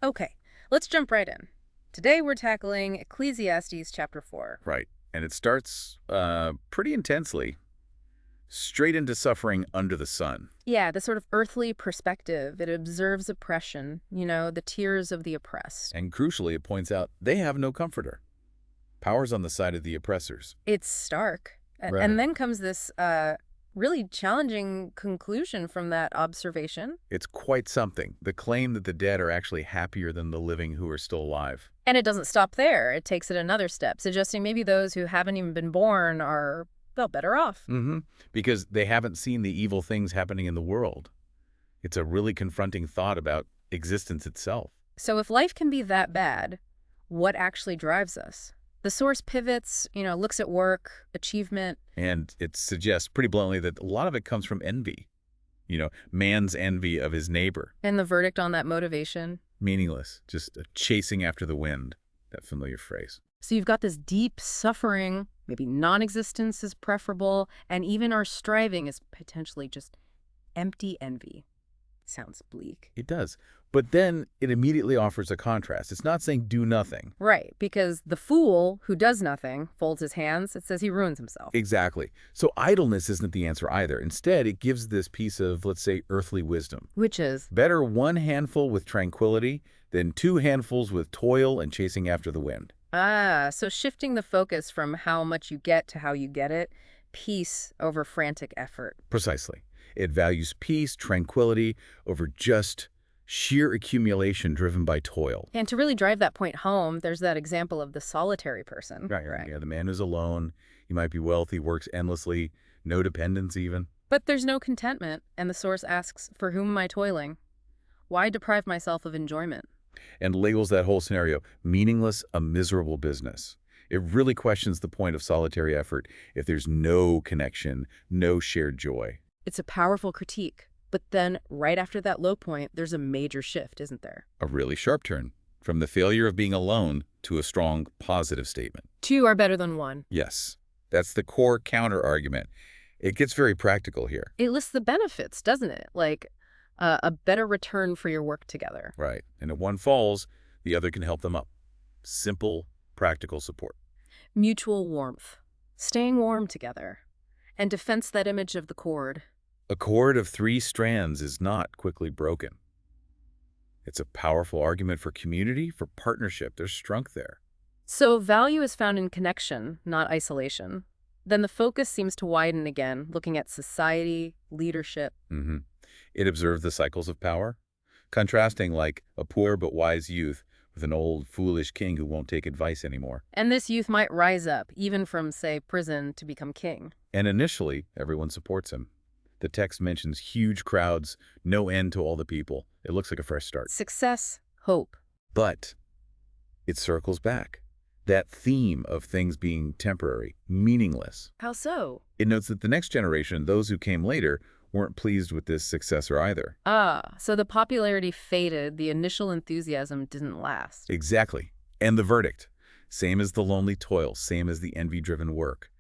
Okay, let's jump right in. Today we're tackling Ecclesiastes chapter 4. Right. And it starts pretty intensely, straight into suffering under the sun. Yeah, the sort of earthly perspective. It observes oppression, the tears of the oppressed. And crucially, it points out they have no comforter. Power's on the side of the oppressors. It's stark. And Right. then comes this really challenging conclusion from that observation. It's quite something. The claim that the dead are actually happier than the living who are still alive. And it doesn't stop there. It takes it another step, suggesting maybe those who haven't even been born are, well, better off. Mm-hmm. Because they haven't seen the evil things happening in the world. It's a really confronting thought about existence itself. So if life can be that bad, what actually drives us? The source pivots, looks at work, achievement. And it suggests pretty bluntly that a lot of it comes from envy. Man's envy of his neighbor. And the verdict on that motivation. Meaningless, just a chasing after the wind, that familiar phrase. So you've got this deep suffering, maybe non-existence is preferable, and even our striving is potentially just empty envy. Sounds bleak. It does. But then it immediately offers a contrast. It's not saying do nothing. Right, because the fool who does nothing, folds his hands, it says he ruins himself. Exactly. So idleness isn't the answer either. Instead, it gives this piece of, let's say, earthly wisdom. Which is, Better one handful with tranquility than two handfuls with toil and chasing after the wind. so shifting the focus from how much you get to how you get it, peace over frantic effort. Precisely. It values peace, tranquility, over just sheer accumulation driven by toil. And to really drive that point home, there's that example of the solitary person. Right. Yeah, the man who's alone. He might be wealthy, works endlessly, no dependence even. But there's no contentment, and the source asks, for whom am I toiling? Why deprive myself of enjoyment? And labels that whole scenario meaningless, a miserable business. It really questions the point of solitary effort if there's no connection, no shared joy. It's a powerful critique. But then, right after that low point, there's a major shift, isn't there? A really sharp turn from the failure of being alone to a strong positive statement. Two are better than one. Yes, that's the core counter-argument. It gets very practical here. It lists the benefits, doesn't it? Like a better return for your work together. Right. And if one falls, the other can help them up. Simple, practical support. Mutual warmth. Staying warm together. And defense that image of the cord. A cord of three strands is not quickly broken. It's a powerful argument for community, for partnership. There's strength there. So value is found in connection, not isolation. Then the focus seems to widen again, looking at society, leadership. Mm-hmm. It observed the cycles of power, contrasting like a poor but wise youth with an old, foolish king who won't take advice anymore. And this youth might rise up, even from, say, prison, to become king. And initially, everyone supports him. The text mentions huge crowds, no end to all the people. It looks like a fresh start. Success, hope. But it circles back. That theme of things being temporary, meaningless. How so? It notes that the next generation, those who came later, weren't pleased with this successor either. So the popularity faded, the initial enthusiasm didn't last. Exactly. And the verdict. Same as the lonely toil, same as the envy-driven work.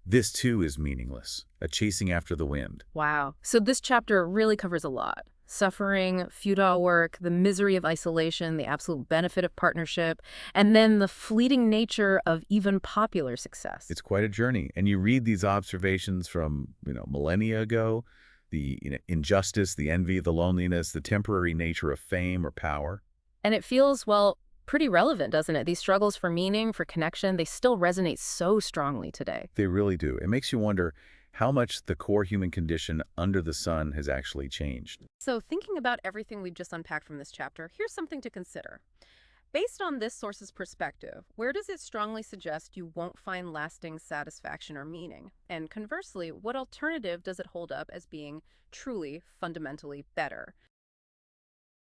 This too is meaningless, a chasing after the wind. Wow. So this chapter really covers a lot. Suffering, futile work, the misery of isolation, the absolute benefit of partnership, and then the fleeting nature of even popular success. It's quite a journey. And you read these observations from, millennia ago, the injustice, the envy, the loneliness, the temporary nature of fame or power. And it feels, well, pretty relevant, doesn't it? These struggles for meaning, for connection, they still resonate so strongly today. They really do. It makes you wonder how much the core human condition under the sun has actually changed. So thinking about everything we've just unpacked from this chapter, here's something to consider. Based on this source's perspective, where does it strongly suggest you won't find lasting satisfaction or meaning? And conversely, what alternative does it hold up as being truly, fundamentally better?